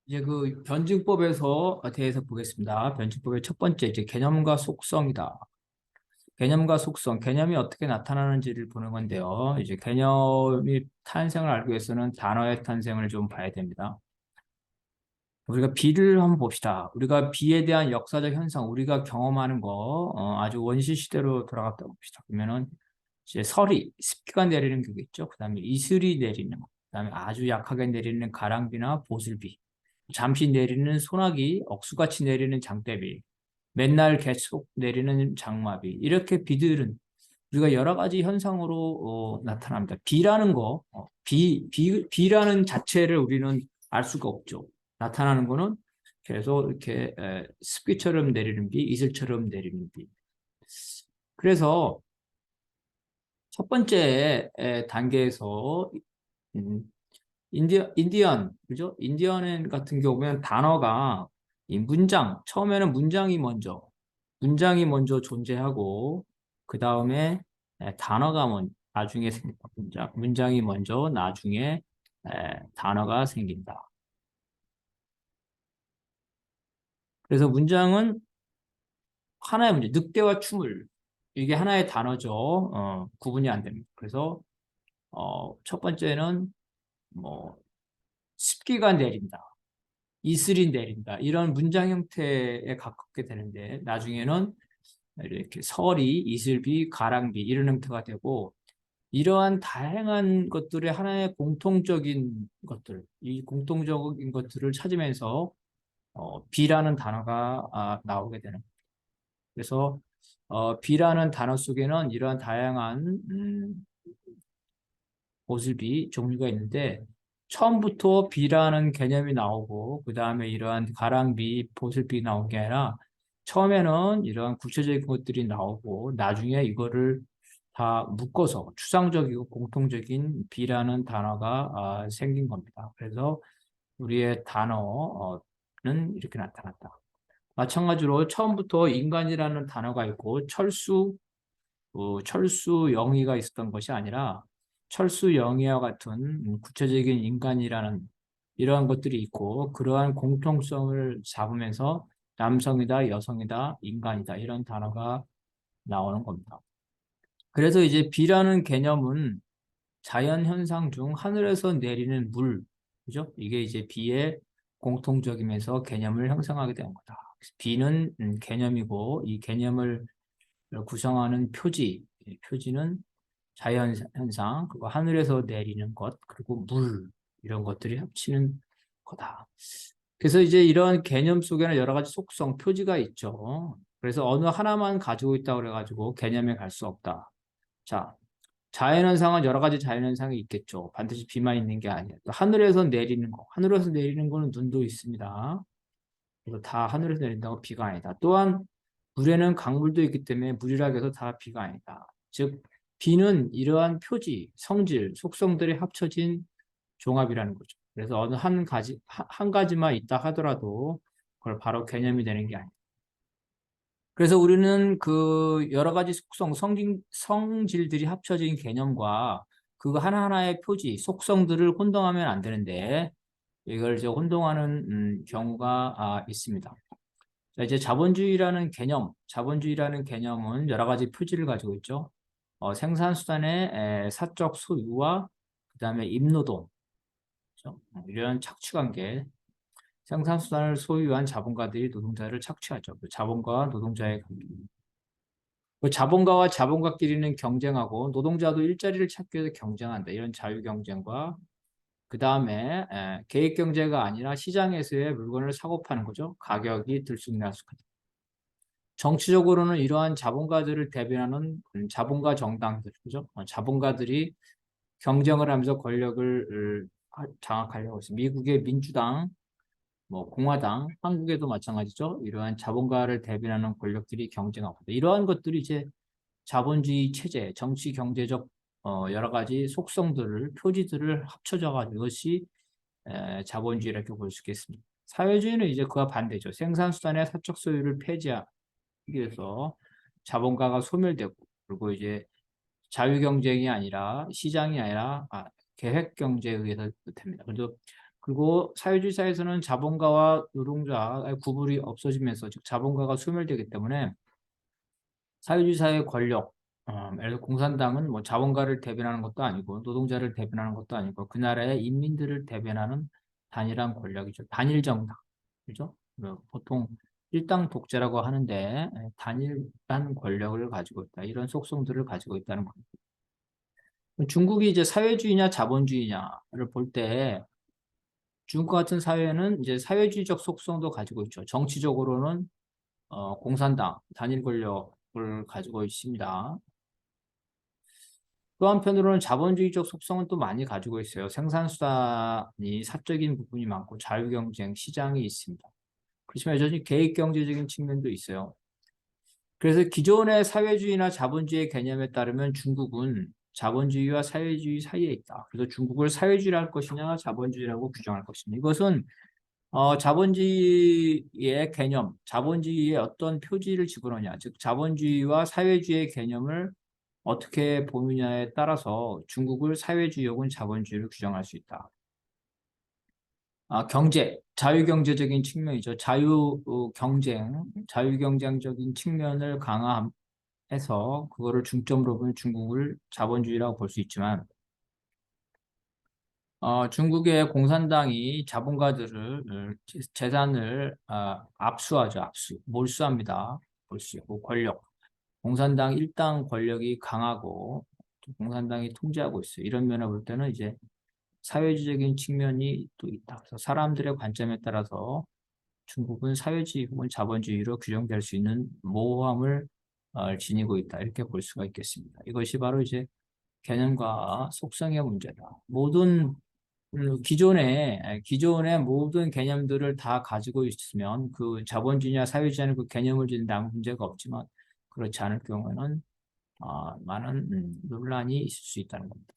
이제 그 변증법에서 대해서 보겠습니다. 변증법의 첫 번째 이제 개념과 속성이다. 개념과 속성, 개념이 어떻게 나타나는지를 보는 건데요. 이제 개념이 탄생을 알기 위해서는 단어의 탄생을 좀 봐야 됩니다. 우리가 비를 한번 봅시다. 우리가 비에 대한 역사적 현상, 우리가 경험하는 거 아주 원시 시대로 돌아갔다 봅시다. 그러면은 이제 서리, 습기가 내리는 게 있죠. 그다음에 이슬이 내리는 거, 그다음에 아주 약하게 내리는 가랑비나 보슬비, 잠시 내리는 소나기, 억수같이 내리는 장대비, 맨날 계속 내리는 장마비. 이렇게 비들은 우리가 여러 가지 현상으로 나타납니다. 비라는 거, 비라는 자체를 우리는 알 수가 없죠. 나타나는 거는 계속 이렇게 습기처럼 내리는 비, 이슬처럼 내리는 비. 그래서 첫 번째 단계에서 음, 인디언, 그죠? 인디언 같은 경우는 단어가 이 문장, 처음에는 문장이 먼저 존재하고, 그 다음에 단어가 나중에 생긴다. 문장이 먼저, 나중에 단어가 생긴다. 그래서 문장은 하나의 문제, 늑대와 춤을, 이게 하나의 단어죠. 구분이 안 됩니다. 그래서 첫 번째는 뭐 습기가 내린다. 이슬이 내린다. 이런 문장 형태에 가깝게 되는데 나중에는 이렇게 서리, 이슬비, 가랑비 이런 형태가 되고 이러한 다양한 것들의 하나의 공통적인 것들, 이 공통적인 것들을 찾으면서 비라는 단어가 나오게 되는 거예요. 그래서 비라는 단어 속에는 이러한 다양한 보슬비 종류가 있는데 처음부터 비라는 개념이 나오고 그 다음에 이러한 가랑비, 보슬비 나온 게 아니라 처음에는 이러한 구체적인 것들이 나오고 나중에 이거를 다 묶어서 추상적이고 공통적인 비라는 단어가 생긴 겁니다. 그래서 우리의 단어는 이렇게 나타났다. 마찬가지로 처음부터 인간이라는 단어가 있고 철수 영의가 있었던 것이 아니라 철수 영의와 같은 구체적인 인간이라는 이러한 것들이 있고 그러한 공통성을 잡으면서 남성이다, 여성이다, 인간이다 이런 단어가 나오는 겁니다. 그래서 이제 비라는 개념은 자연 현상 중 하늘에서 내리는 물, 그죠? 이게 이제 비의 공통적이면서 개념을 형성하게 된 거다. 비는 개념이고 이 개념을 구성하는 표지, 표지는 자연 현상, 그리고 하늘에서 내리는 것, 그리고 물, 이런 것들이 합치는 거다. 그래서 이제 이런 개념 속에는 여러 가지 속성, 표지가 있죠. 그래서 어느 하나만 가지고 있다고 그래가지고 개념에 갈 수 없다. 자, 자연현상은 여러 가지 자연현상이 있겠죠. 반드시 비만 있는 게 아니에요. 또 하늘에서 내리는 거, 하늘에서 내리는 거는 눈도 있습니다. 그래서 다 하늘에서 내린다고 비가 아니다. 또한 물에는 강물도 있기 때문에 물이라고 해서 다 비가 아니다. 즉, 비는 이러한 표지, 성질, 속성들이 합쳐진 종합이라는 거죠. 그래서 어느 한 가지만 있다 하더라도 그걸 바로 개념이 되는 게 아니다. 그래서 우리는 그 여러 가지 성질들이 합쳐진 개념과 그 하나하나의 표지, 속성들을 혼동하면 안 되는데 이걸 이제 혼동하는 경우가 있습니다. 자, 이제 자본주의라는 개념은 여러 가지 표지를 가지고 있죠. 생산수단의 사적 소유와 그다음에 임노동, 그렇죠? 이런 착취관계, 생산수단을 소유한 자본가들이 노동자를 착취하죠. 그 자본가와 노동자의 관계. 그 자본가와 자본가끼리는 경쟁하고 노동자도 일자리를 찾기 위해서 경쟁한다. 이런 자유 경쟁과 그 다음에 계획 경제가 아니라 시장에서의 물건을 사고 파는 거죠. 가격이 들쑥날쑥하다. 정치적으로는 이러한 자본가들을 대변하는 자본가 정당들, 그죠? 자본가들이 경쟁을 하면서 권력을 장악하려고 했습니다. 미국의 민주당, 뭐 공화당, 한국에도 마찬가지죠. 이러한 자본가를 대변하는 권력들이 경쟁하고 있다. 이러한 것들이 이제 자본주의 체제, 정치, 경제적 여러 가지 속성들을, 표지들을 합쳐져 가지고 이것이 자본주의 이렇게 볼 수 있겠습니다. 사회주의는 이제 그와 반대죠. 생산수단의 사적 소유를 폐지하기 위해서 자본가가 소멸되고 그리고 이제 자유경쟁이 아니라 시장이 아니라 계획경제에 의해서 됩니다. 그래서 그리고 사회주의 사회에서는 자본가와 노동자의 구분이 없어지면서 즉 자본가가 소멸되기 때문에 사회주의 사회의 권력, 예를 들어 공산당은 뭐 자본가를 대변하는 것도 아니고 노동자를 대변하는 것도 아니고 그 나라의 인민들을 대변하는 단일한 권력이죠. 단일 정당, 그죠? 보통 일당 독재라고 하는데 단일한 권력을 가지고 있다. 이런 속성들을 가지고 있다는 겁니다. 중국이 이제 사회주의냐 자본주의냐를 볼 때 중국 같은 사회는 이제 사회주의적 속성도 가지고 있죠. 정치적으로는 공산당 단일 권력을 가지고 있습니다. 또 한편으로는 자본주의적 속성은 또 많이 가지고 있어요. 생산수단이 사적인 부분이 많고 자유경쟁 시장이 있습니다. 그렇지만 여전히 계획경제적인 측면도 있어요. 그래서 기존의 사회주의나 자본주의 개념에 따르면 중국은 자본주의와 사회주의 사이에 있다. 그래서 중국을 사회주의라 할 것이냐 자본주의라고 규정할 것이냐. 이것은 자본주의의 개념, 자본주의의 어떤 표지를 집어넣냐, 즉 자본주의와 사회주의의 개념을 어떻게 보느냐에 따라서 중국을 사회주의 혹은 자본주의로 규정할 수 있다. 경제, 자유경제적인 측면이죠. 자유경쟁적인 측면을 강화해서 그거를 중점으로 보면 중국을 자본주의라고 볼 수 있지만 중국의 공산당이 자본가들을 재산을 압수하죠. 몰수합니다. 몰수하고 권력. 공산당 일당 권력이 강하고 또 공산당이 통제하고 있어요. 이런 면을 볼 때는 이제 사회주의적인 측면이 또 있다. 그래서 사람들의 관점에 따라서 중국은 사회주의 혹은 자본주의로 규정될 수 있는 모호함을 지니고 있다. 이렇게 볼 수가 있겠습니다. 이것이 바로 이제 개념과 속성의 문제다. 모든 기존의 모든 개념들을 다 가지고 있으면 그 자본주의냐 사회주의냐는 그 개념을 지는데 아무 문제가 없지만 그렇지 않을 경우에는 많은 논란이 있을 수 있다는 겁니다.